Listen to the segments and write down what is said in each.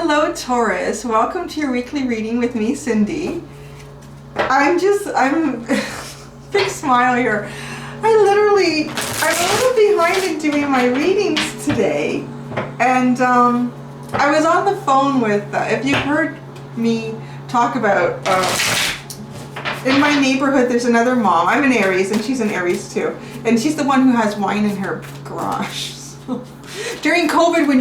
Hello Taurus, welcome to your weekly reading with me, Cindy. I'm big smile here. I'm a little behind in doing my readings today. And I was on the phone with, if you heard me talk about, in my neighborhood there's another mom. I'm an Aries and she's an Aries too. And she's the one who has wine in her garage. During COVID, when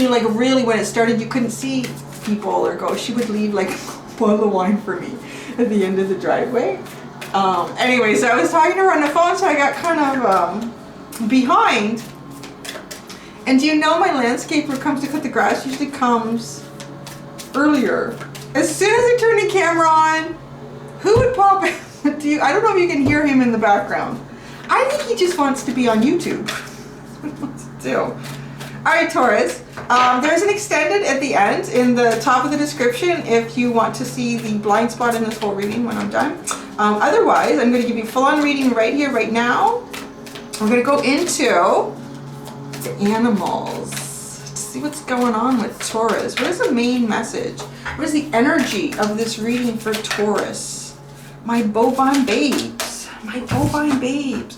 it started, you couldn't see people or go, she would leave like a bottle of wine for me at the end of the driveway. Anyway, so I was talking to her on the phone, so I got kind of behind. And do you know my landscaper comes to cut the grass usually comes earlier. As soon as I turn the camera on, who would pop in? I don't know if you can hear him in the background. I think he just wants to be on YouTube. What's to do? Alright, Taurus, there's an extended at the end in the top of the description if you want to see the blind spot in this whole reading when I'm done. Otherwise, I'm going to give you full-on reading right here, right now. We're going to go into the animals to see what's going on with Taurus. What is the main message? What is the energy of this reading for Taurus? My bovine babes. My bovine babes.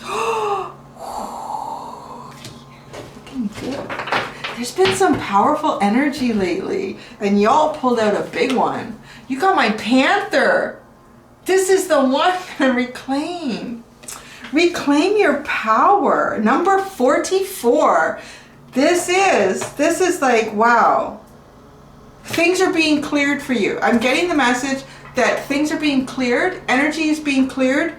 Looking good. There's been some powerful energy lately, and y'all pulled out a big one. You got my Panther. This is the one to reclaim. Reclaim your power. Number 44. This is like, wow. Things are being cleared for you. I'm getting the message that things are being cleared. Energy is being cleared.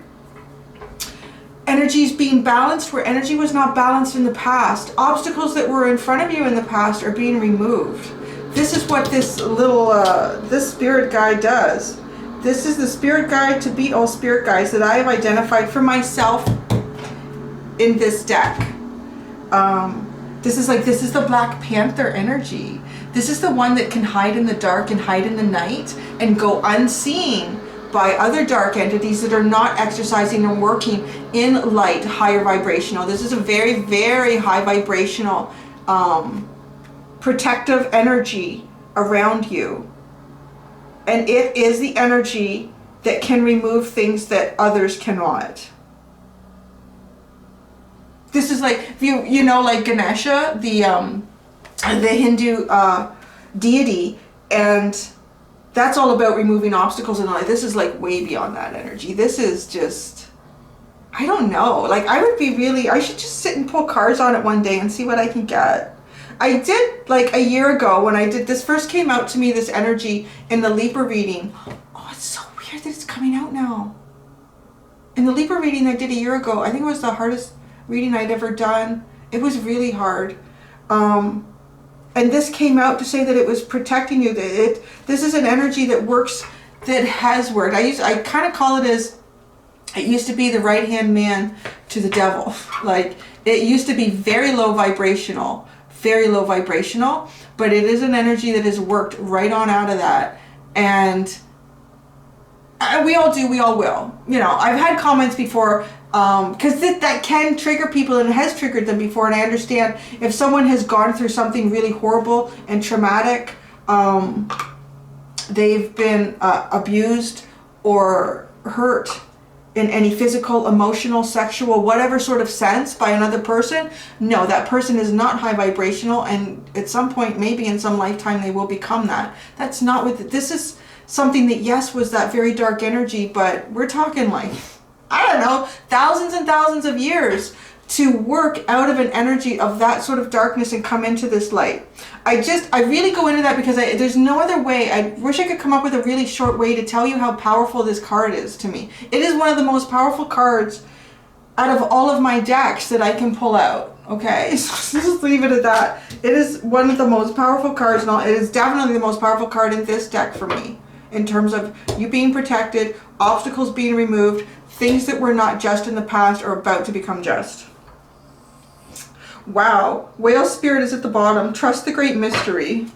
Energy is being balanced where energy was not balanced in the past. Obstacles that were in front of you in the past are being removed. This is what this little, this spirit guide does. This is the spirit guide to beat all spirit guides that I have identified for myself in this deck. This is the Black Panther energy. This is the one that can hide in the dark and hide in the night and go unseen by other dark entities that are not exercising and working in light, higher vibrational. This is a very, very high vibrational, protective energy around you. And it is the energy that can remove things that others cannot. This is like, you know, like Ganesha, the Hindu deity, and that's all about removing obstacles and all that. This is like way beyond that energy. This is just, I don't know. Like I should just sit and pull cards on it one day and see what I can get. I did like a year ago when I did this first came out to me, this energy in the Leaper reading. Oh, it's so weird that it's coming out now. In the Leaper reading I did a year ago, I think it was the hardest reading I'd ever done. It was really hard. And this came out to say that it was protecting you. This is an energy that works, that has worked. I kind of call it as, it used to be the right-hand man to the devil. Like, it used to be very low vibrational, but it is an energy that has worked right on out of that. And we all do, we all will. You know, I've had comments before, because that can trigger people, and it has triggered them before, and I understand if someone has gone through something really horrible and traumatic, they've been abused or hurt in any physical, emotional, sexual, whatever sort of sense by another person. No, that person is not high vibrational, and at some point, maybe in some lifetime, they will become that. That's not what this is. Something that, yes, was that very dark energy, but we're talking like, I don't know, thousands and thousands of years to work out of an energy of that sort of darkness and come into this light. I really go into that because there's no other way. I wish I could come up with a really short way to tell you how powerful this card is to me. It is one of the most powerful cards out of all of my decks that I can pull out. Okay, so just leave it at that. It is one of the most powerful cards, and it is definitely the most powerful card in this deck for me, in terms of you being protected, obstacles being removed, things that were not just in the past are about to become just. Wow. Whale spirit is at the bottom. Trust the great mystery.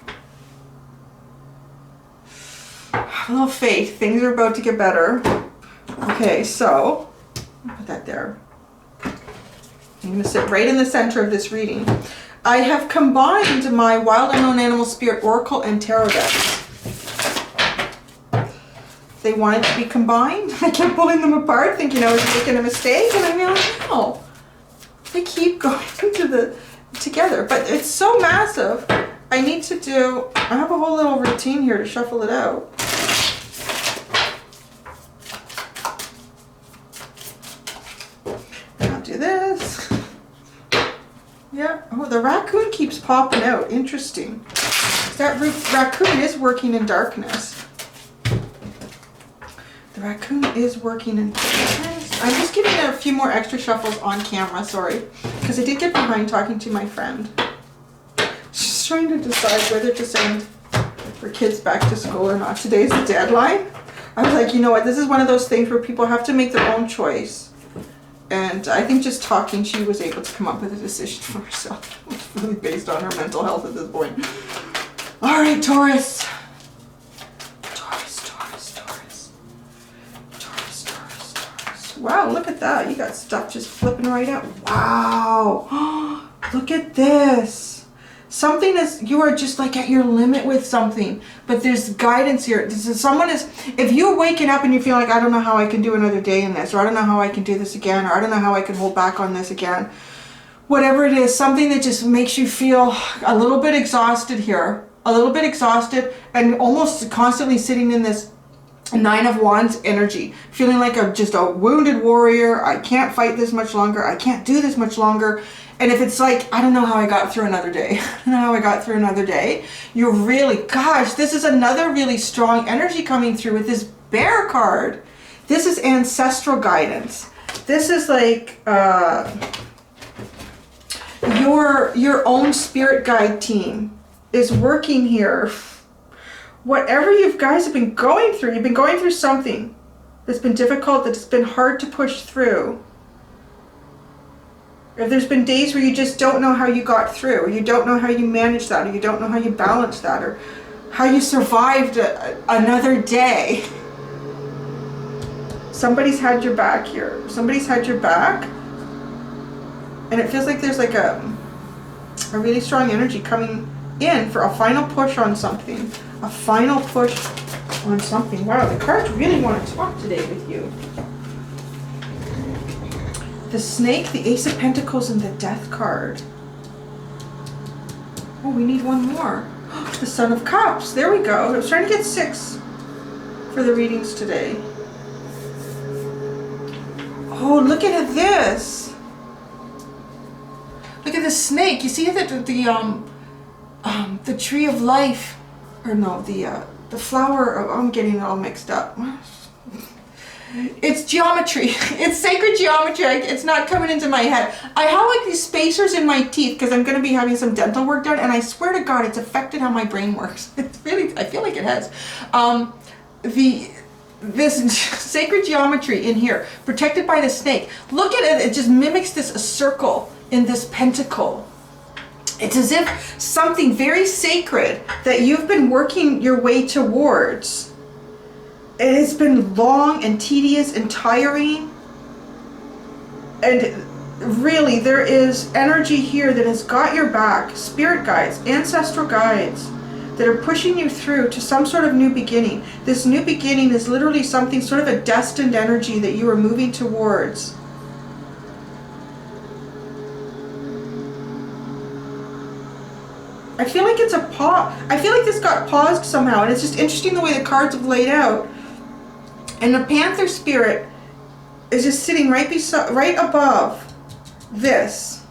Have a little faith. Things are about to get better. Okay, so I'll put that there. I'm going to sit right in the center of this reading. I have combined my Wild Unknown Animal Spirit Oracle and Tarot decks. they wanted to be combined. I kept pulling them apart thinking I was making a mistake, and I realized no, they keep going together, but it's so massive. I need to do, I have a whole little routine here to shuffle it out. And I'll do this. Yeah, oh, the raccoon keeps popping out. Interesting. That raccoon is working in darkness. The raccoon is working in darkness. I'm just giving it a few more extra shuffles on camera, sorry. Because I did get behind talking to my friend. She's trying to decide whether to send her kids back to school or not. Today's the deadline. I was like, you know what, this is one of those things where people have to make their own choice. And I think just talking, she was able to come up with a decision for herself. It's really based on her mental health at this point. All right, Taurus. Taurus. Wow, look at that. You got stuff just flipping right out. Wow. Look at this. Something is, you are just like at your limit with something, but there's guidance here. Someone is, if you're waking up and you feel like, I don't know how I can do another day in this, or I don't know how I can do this again, or I don't know how I can hold back on this again. Whatever it is, something that just makes you feel a little bit exhausted here. A little bit exhausted and almost constantly sitting in this Nine of Wands energy, feeling like I'm just a wounded warrior. I can't fight this much longer. I can't do this much longer. And if it's like, I don't know how I got through another day. I don't know how I got through another day. You're really, gosh, this is another really strong energy coming through with this Bear card. This is ancestral guidance. This is like your own spirit guide team is working here. Whatever you guys have been going through, you've been going through something that's been difficult, that's been hard to push through. If there's been days where you just don't know how you got through, or you don't know how you managed that, or you don't know how you balanced that, or how you survived another day. Somebody's had your back here. Somebody's had your back. And it feels like there's like a really strong energy coming in for a final push on something. A final push on something. Wow, the cards really want to talk today with you. The Snake, the Ace of Pentacles, and the Death card. Oh, we need one more. The Son of Cups. There we go. I was trying to get 6 for the readings today. Oh, look at this. Look at the snake. You see that the tree of life, or no, the flower. Oh, I'm getting it all mixed up. It's geometry. It's sacred geometry. It's not coming into my head. I have like these spacers in my teeth because I'm going to be having some dental work done, and I swear to God, it's affected how my brain works. It's really, I feel like it has. This sacred geometry in here, protected by the snake. Look at it. It just mimics this circle in this pentacle. It's as if something very sacred that you've been working your way towards. It has been long and tedious and tiring. And really, there is energy here that has got your back. Spirit guides, ancestral guides that are pushing you through to some sort of new beginning. This new beginning is literally something, sort of a destined energy that you are moving towards. I feel like it's a pause. I feel like this got paused somehow, and it's just interesting the way the cards have laid out. And the Panther spirit is just sitting right above this.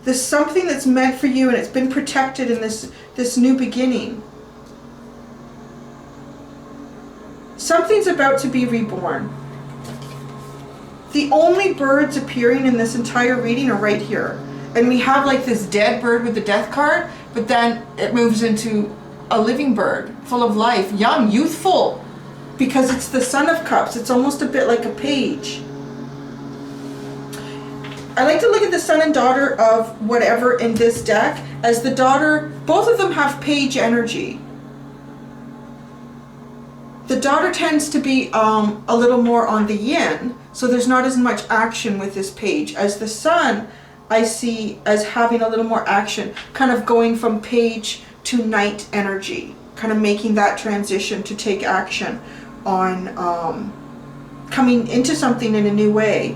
There's something that's meant for you, and it's been protected in this new beginning. Something's about to be reborn. The only birds appearing in this entire reading are right here. And we have like this dead bird with the death card, but then it moves into a living bird, full of life, young, youthful, because it's the Son of Cups. It's almost a bit like a page. I like to look at the son and daughter of whatever in this deck as the daughter. Both of them have page energy. The daughter tends to be a little more on the yin, so there's not as much action with this page. As the son, I see as having a little more action, kind of going from page to night energy, kind of making that transition to take action on coming into something in a new way,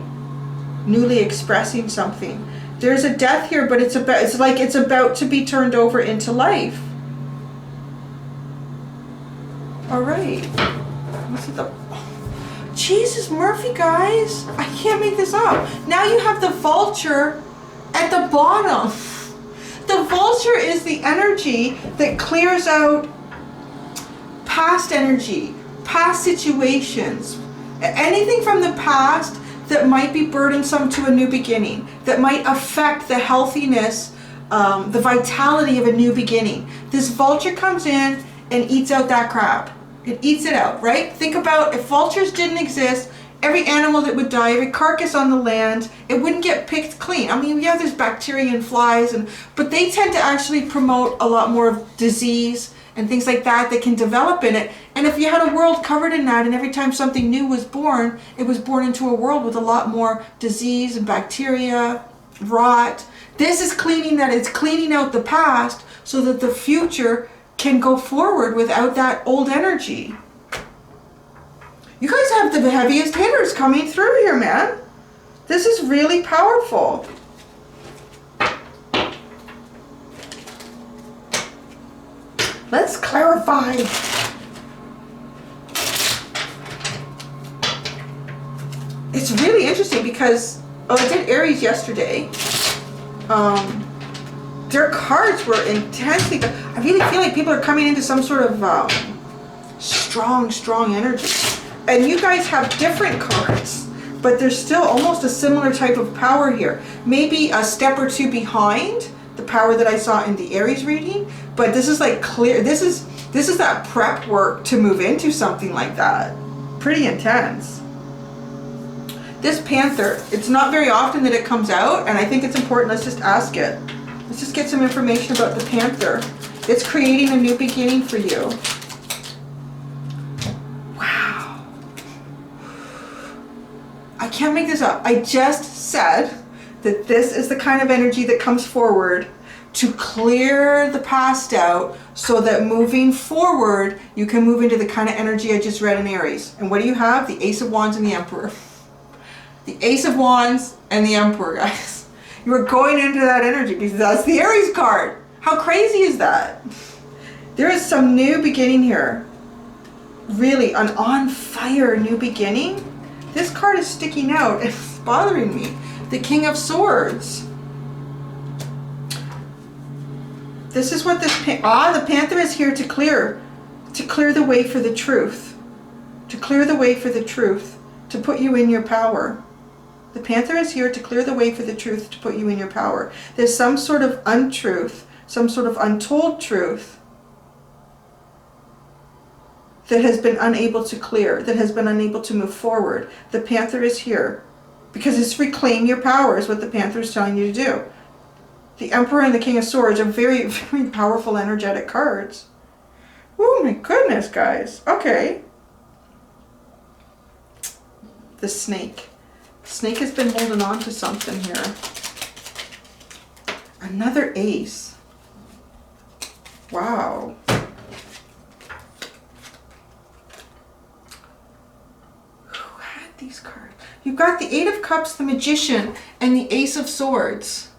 newly expressing something. There's a death here, but it's like it's about to be turned over into life. All right. What's it? Jesus, Murphy, guys, I can't make this up. Now you have the vulture at the bottom. The vulture is the energy that clears out past energy, past situations, anything from the past that might be burdensome to a new beginning, that might affect the healthiness, the vitality of a new beginning. This vulture comes in and eats out that crap. It eats it out, right? Think about if vultures didn't exist, every animal that would die, every carcass on the land, it wouldn't get picked clean. I mean, yeah, there's bacteria and flies, but they tend to actually promote a lot more of disease and things like that can develop in it. And if you had a world covered in that, and every time something new was born, it was born into a world with a lot more disease and bacteria, rot. This is cleaning that. It's cleaning out the past so that the future can go forward without that old energy. You guys have the heaviest hitters coming through here, man. This is really powerful. Let's clarify. It's really interesting because I did Aries yesterday. Their cards were intensely. I really feel like people are coming into some sort of strong energy. And you guys have different cards, but there's still almost a similar type of power here. Maybe a step or two behind the power that I saw in the Aries reading, but this is like clear. This is that prep work to move into something like that. Pretty intense. This Panther, it's not very often that it comes out, and I think it's important. Let's just ask it. Let's just get some information about the Panther. It's creating a new beginning for you. Wow. I can't make this up. I just said that this is the kind of energy that comes forward to clear the past out so that moving forward, you can move into the kind of energy I just read in Aries. And what do you have? The Ace of Wands and the Emperor. The Ace of Wands and the Emperor, guys. You are going into that energy because that's the Aries card. How crazy is that? There is some new beginning here. Really, an on fire new beginning. This card is sticking out. It's bothering me. The King of Swords. This is what this the Panther is here to clear the way for the truth. To clear the way for the truth. To put you in your power. The Panther is here to clear the way for the truth, to put you in your power. There's some sort of untruth, some sort of untold truth that has been unable to clear, that has been unable to move forward. The Panther is here because it's reclaim your power is what the Panther is telling you to do. The Emperor and the King of Swords are very, very powerful, energetic cards. Oh my goodness, guys. Okay. The Snake. Snake has been holding on to something here. Another ace. Wow. Who had these cards? You've got the Eight of Cups, the Magician, and the Ace of Swords.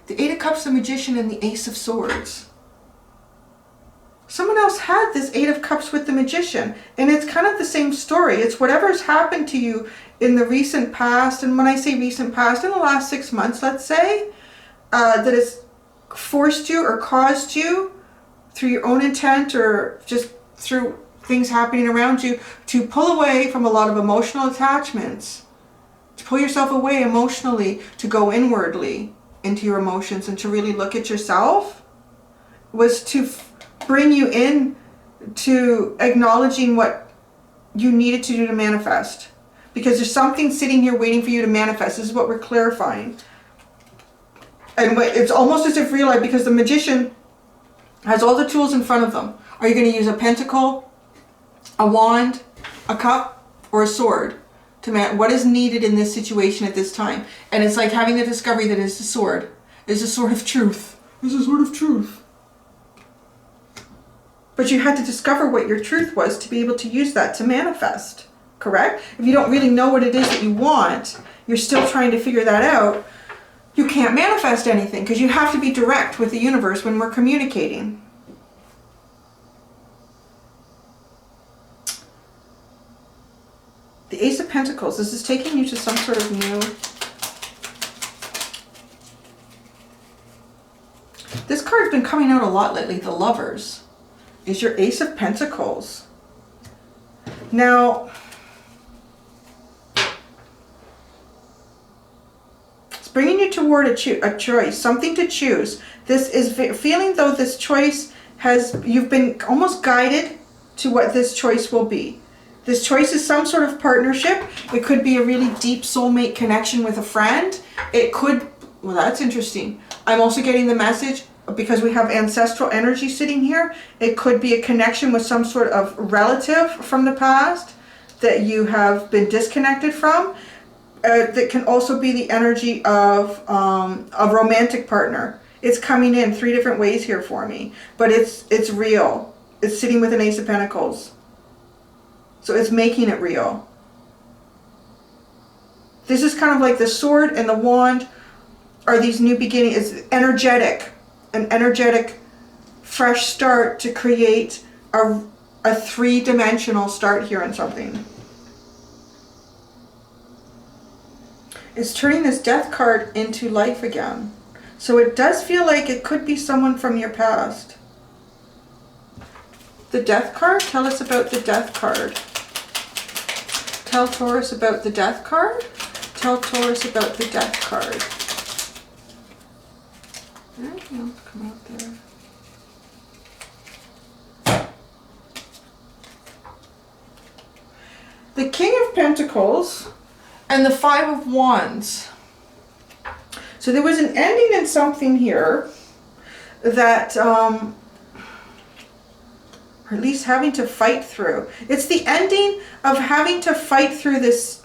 The Eight of Cups, the Magician, and the Ace of Swords. Someone else had this Eight of Cups with the Magician, and it's kind of the same story. It's whatever's happened to you in the recent past, and when I say recent past, in the last 6 months, let's say, that has forced you or caused you, through your own intent or just through things happening around you, to pull away from a lot of emotional attachments, to pull yourself away emotionally, to go inwardly into your emotions and to really look at yourself, was to bring you in to acknowledging what you needed to do to manifest. Because there's something sitting here waiting for you to manifest. This is what we're clarifying. And it's almost as if realize, because the Magician has all the tools in front of them. Are you going to use a pentacle, a wand, a cup, or a sword? What is needed in this situation at this time? And it's like having the discovery that it's a sword. It's a sword of truth. It's a sword of truth. But you had to discover what your truth was to be able to use that to manifest, correct? If you don't really know what it is that you want, you're still trying to figure that out, you can't manifest anything because you have to be direct with the universe when we're communicating. The Ace of Pentacles, this is taking you to some sort of new... This card's been coming out a lot lately, the Lovers. Is your Ace of Pentacles. Now, it's bringing you toward a choice, something to choose. This is feeling though this choice has, you've been almost guided to what this choice will be. This choice is some sort of partnership. It could be a really deep soulmate connection with a friend. It could, well, that's interesting. I'm also getting the message, because we have ancestral energy sitting here, it could be a connection with some sort of relative from the past that you have been disconnected from. That can also be the energy of a romantic partner. It's coming in 3 different ways here for me, but it's real. It's sitting with an Ace of Pentacles. So it's making it real. This is kind of like the sword and the wand are these new beginnings. It's energetic. An energetic, fresh start to create a 3-dimensional start here on something. It's turning this Death card into life again. So it does feel like it could be someone from your past. The Death card, tell us about the Death card. Tell Taurus about the Death card. Tell Taurus about the Death card. Anything else come out there? The King of Pentacles and the 5 of Wands. So there was an ending in something here that, or at least having to fight through. It's the ending of having to fight through this.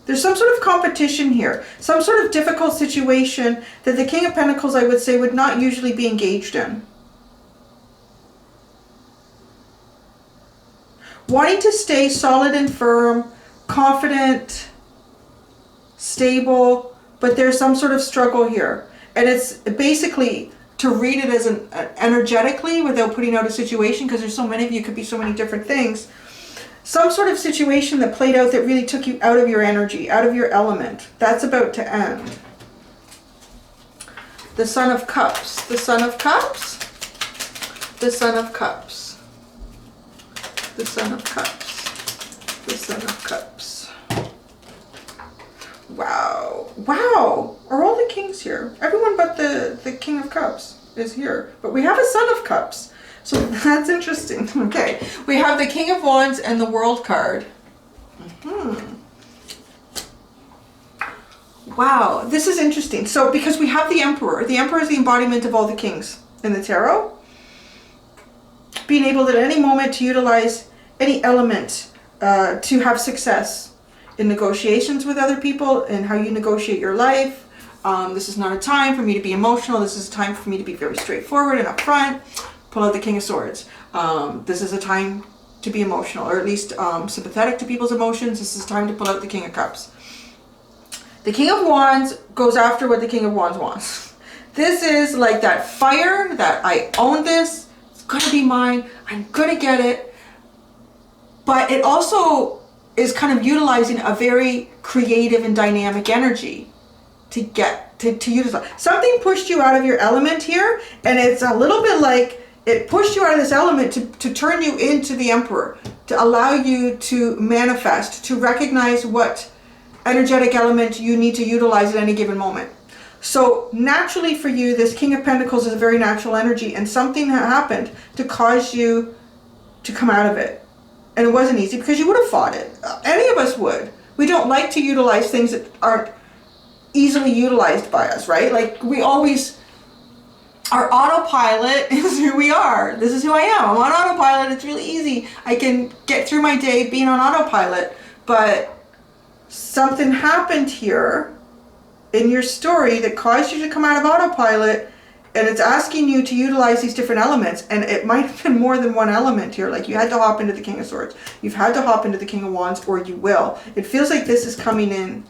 There's some sort of competition here, some sort of difficult situation that the King of Pentacles, I would say, would not usually be engaged in. Wanting to stay solid and firm, confident, stable, but there's some sort of struggle here. And it's basically to read it as an energetically without putting out a situation, because there's so many of you, could be so many different things. Some sort of situation that played out that really took you out of your energy, out of your element. That's about to end. The Son of Cups. The Son of Cups. The Son of Cups. The Son of Cups. The Son of Cups. Wow. Wow. Are all the kings here? Everyone but the King of Cups is here. But we have a Son of Cups. So that's interesting. Okay, we have the King of Wands and the World card. Wow, this is interesting. So because we have the Emperor is the embodiment of all the kings in the tarot. Being able at any moment to utilize any element to have success in negotiations with other people and how you negotiate your life. This is not a time for me to be emotional. This is a time for me to be very straightforward and upfront. Pull out the King of Swords. This is a time to be emotional, or at least sympathetic to people's emotions. This is time to pull out the King of Cups. The King of Wands goes after what the King of Wands wants. This is like that fire that I own this. It's gonna be mine. I'm gonna get it. But it also is kind of utilizing a very creative and dynamic energy to get to utilize. Something pushed you out of your element here, and it's a little bit like it pushed you out of this element to turn you into the Emperor, to allow you to manifest, to recognize what energetic element you need to utilize at any given moment. So naturally for you, this King of Pentacles is a very natural energy, and something happened to cause you to come out of it. And it wasn't easy because you would have fought it. Any of us would. We don't like to utilize things that aren't easily utilized by us, right? Like we always... Our autopilot is who we are. This is who I am. I'm on autopilot. It's really easy. I can get through my day being on autopilot. But something happened here in your story that caused you to come out of autopilot And it's asking you to utilize these different elements. And it might have been more than one element here. Like you had to hop into the King of Swords. You've had to hop into the King of Wands, or you will. It feels like this is coming in,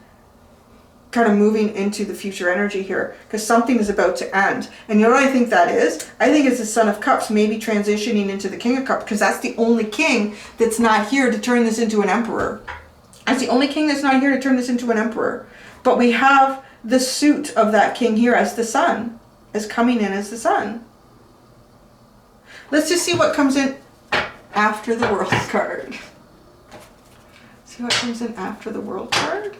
kind of moving into the future energy here, because something is about to end. And you know what I think that is? I think it's the Son of Cups maybe transitioning into the King of Cups, because that's the only king that's not here to turn this into an emperor. That's the only king that's not here to turn this into an emperor. But we have the suit of that king here as the sun, as coming in as the sun. Let's just see what comes in after the World card. See what comes in after the World card.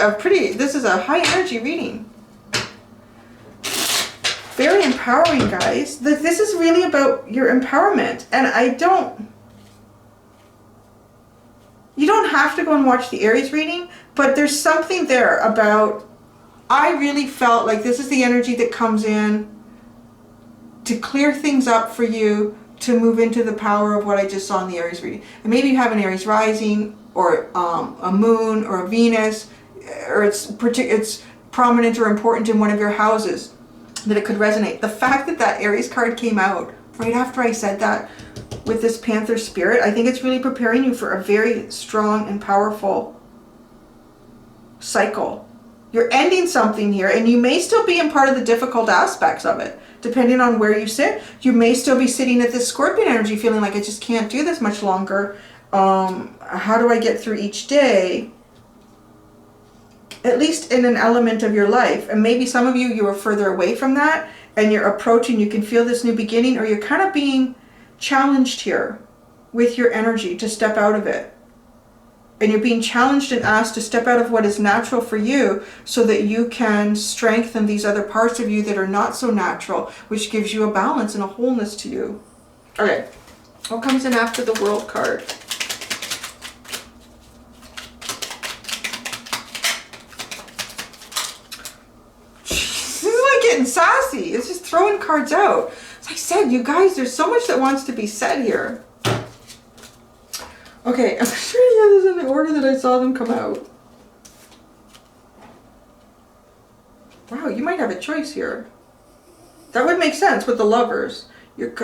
This is a high energy reading. Very empowering, guys. This is really about your empowerment. And you don't have to go and watch the Aries reading, but there's something there about, I really felt like this is the energy that comes in to clear things up for you, to move into the power of what I just saw in the Aries reading. And maybe you have an Aries rising, or a moon, or a Venus, or it's prominent or important in one of your houses, that it could resonate. The fact that that Aries card came out right after I said that with this Panther spirit, I think it's really preparing you for a very strong and powerful cycle. You're ending something here, and you may still be in part of the difficult aspects of it, depending on where you sit. You may still be sitting at this Scorpion energy, feeling like I just can't do this much longer. How do I get through each day? At least in an element of your life. And maybe some of you are further away from that, and you're approaching, you can feel this new beginning, or you're kind of being challenged here with your energy to step out of it. And you're being challenged and asked to step out of what is natural for you, so that you can strengthen these other parts of you that are not so natural, which gives you a balance and a wholeness to you. Okay, what comes in after the World card? Sassy. It's just throwing cards out. As I said, you guys, there's so much that wants to be said here. Okay, I'm sure you have this in the order that I saw them come out. Wow, you might have a choice here. That would make sense with the Lovers. You're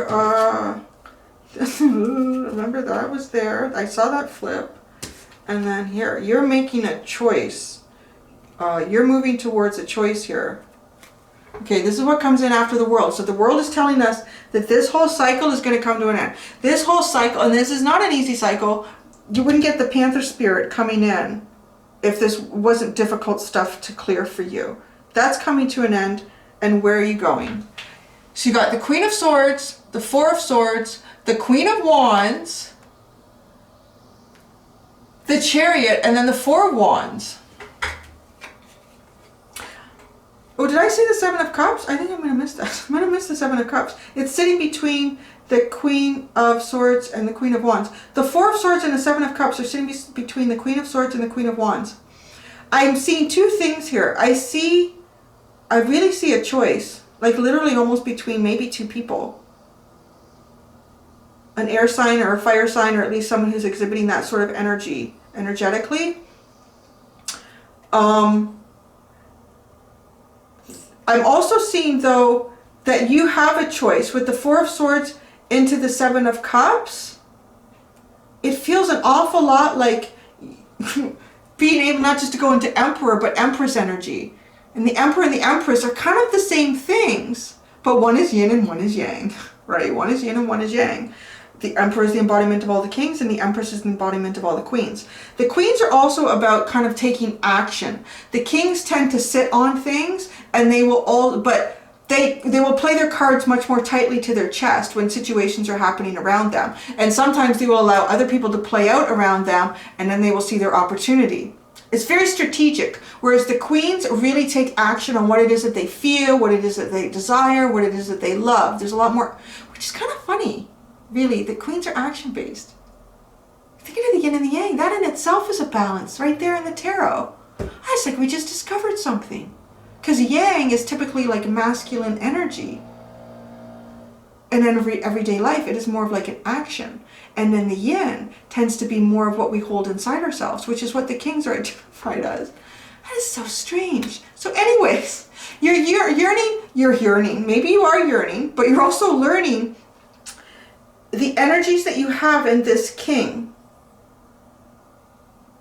remember that was there. I saw that flip. And then here, you're making a choice. You're moving towards a choice here. Okay, this is what comes in after the World. So the World is telling us that this whole cycle is going to come to an end. This whole cycle, and this is not an easy cycle. You wouldn't get the Panther spirit coming in if this wasn't difficult stuff to clear for you. That's coming to an end, and where are you going? So you got the Queen of Swords, the Four of Swords, the Queen of Wands, the Chariot, and then the Four of Wands. Oh, did I say the Seven of Cups? I think I'm going to miss that. I'm going to miss the Seven of Cups. It's sitting between the Queen of Swords and the Queen of Wands. The Four of Swords and the Seven of Cups are sitting between the Queen of Swords and the Queen of Wands. I'm seeing two things here. I really see a choice, like literally almost between maybe two people. An air sign or a fire sign, or at least someone who's exhibiting that sort of energy, energetically. I'm also seeing, though, that you have a choice. With the Four of Swords into the Seven of Cups, it feels an awful lot like being able not just to go into Emperor, but Empress energy. And the Emperor and the Empress are kind of the same things, but one is yin and one is yang, right? One is yin and one is yang. The Emperor is the embodiment of all the kings, and the Empress is the embodiment of all the queens. The queens are also about kind of taking action. The kings tend to sit on things, and they will they will play their cards much more tightly to their chest when situations are happening around them. And sometimes they will allow other people to play out around them, and then they will see their opportunity. It's very strategic, whereas the queens really take action on what it is that they feel, what it is that they desire, what it is that they love. There's a lot more, which is kind of funny. Really, the queens are action-based. Thinking of the yin and the yang, that in itself is a balance right there in the tarot. It's like we just discovered something. Because yang is typically like masculine energy. And in everyday life, it is more of like an action. And then the yin tends to be more of what we hold inside ourselves, which is what the kings are identified as. That is so strange. So anyways, you're yearning, maybe you are yearning, but you're also learning the energies that you have in this king.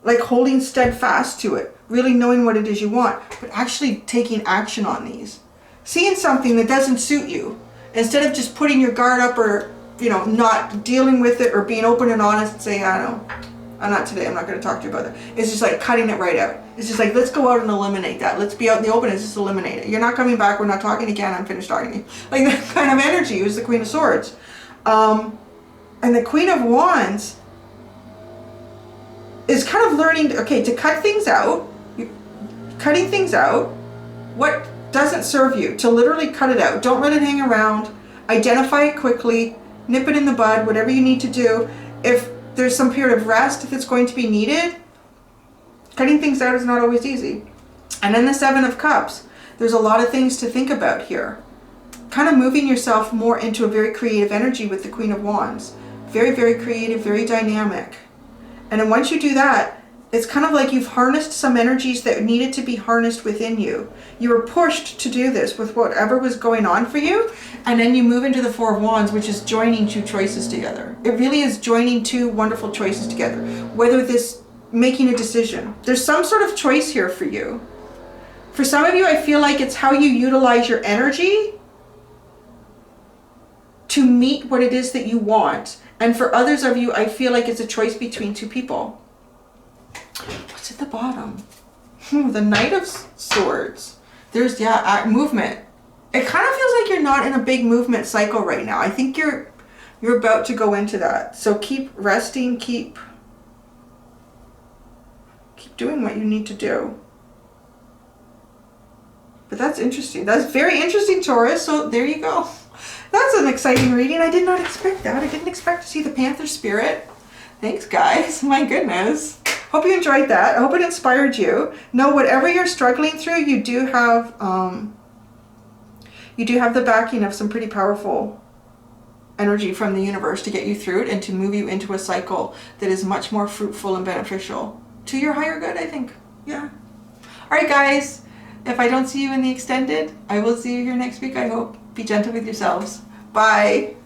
Like holding steadfast to it, really knowing what it is you want, but actually taking action on these. Seeing something that doesn't suit you, instead of just putting your guard up or, you know, not dealing with it or being open and honest and saying, I don't know, I'm not today, I'm not going to talk to you about that. It's just like cutting it right out. It's just like, let's go out and eliminate that. Let's be out in the open and just eliminate it. You're not coming back, we're not talking again, I'm finished talking to you. Like that kind of energy was the Queen of Swords. And the Queen of Wands is kind of learning, to cut things out, cutting things out, what doesn't serve you, to literally cut it out. Don't let it hang around. Identify it quickly, nip it in the bud, whatever you need to do. If there's some period of rest that's going to be needed, cutting things out is not always easy. And then the Seven of Cups, there's a lot of things to think about here. Kind of moving yourself more into a very creative energy with the Queen of Wands. Very, very creative, very dynamic. And then once you do that, it's kind of like you've harnessed some energies that needed to be harnessed within you. You were pushed to do this with whatever was going on for you. And then you move into the Four of Wands, which is joining two choices together. It really is joining two wonderful choices together. Whether this, making a decision. There's some sort of choice here for you. For some of you, I feel like it's how you utilize your energy to meet what it is that you want. And for others of you, I feel like it's a choice between two people. What's at the bottom? The Knight of Swords. There's, movement. It kind of feels like you're not in a big movement cycle right now. I think you're about to go into that. So keep resting, keep doing what you need to do. But that's interesting. That's very interesting, Taurus. So there you go. That's an exciting reading. I did not expect that. I didn't expect to see the Panther spirit. Thanks, guys. My goodness. Hope you enjoyed that. I hope it inspired you. Know whatever you're struggling through, you do have the backing of some pretty powerful energy from the universe to get you through it and to move you into a cycle that is much more fruitful and beneficial to your higher good, I think. Yeah. All right, guys. If I don't see you in the extended, I will see you here next week, I hope. Be gentle with yourselves. Bye.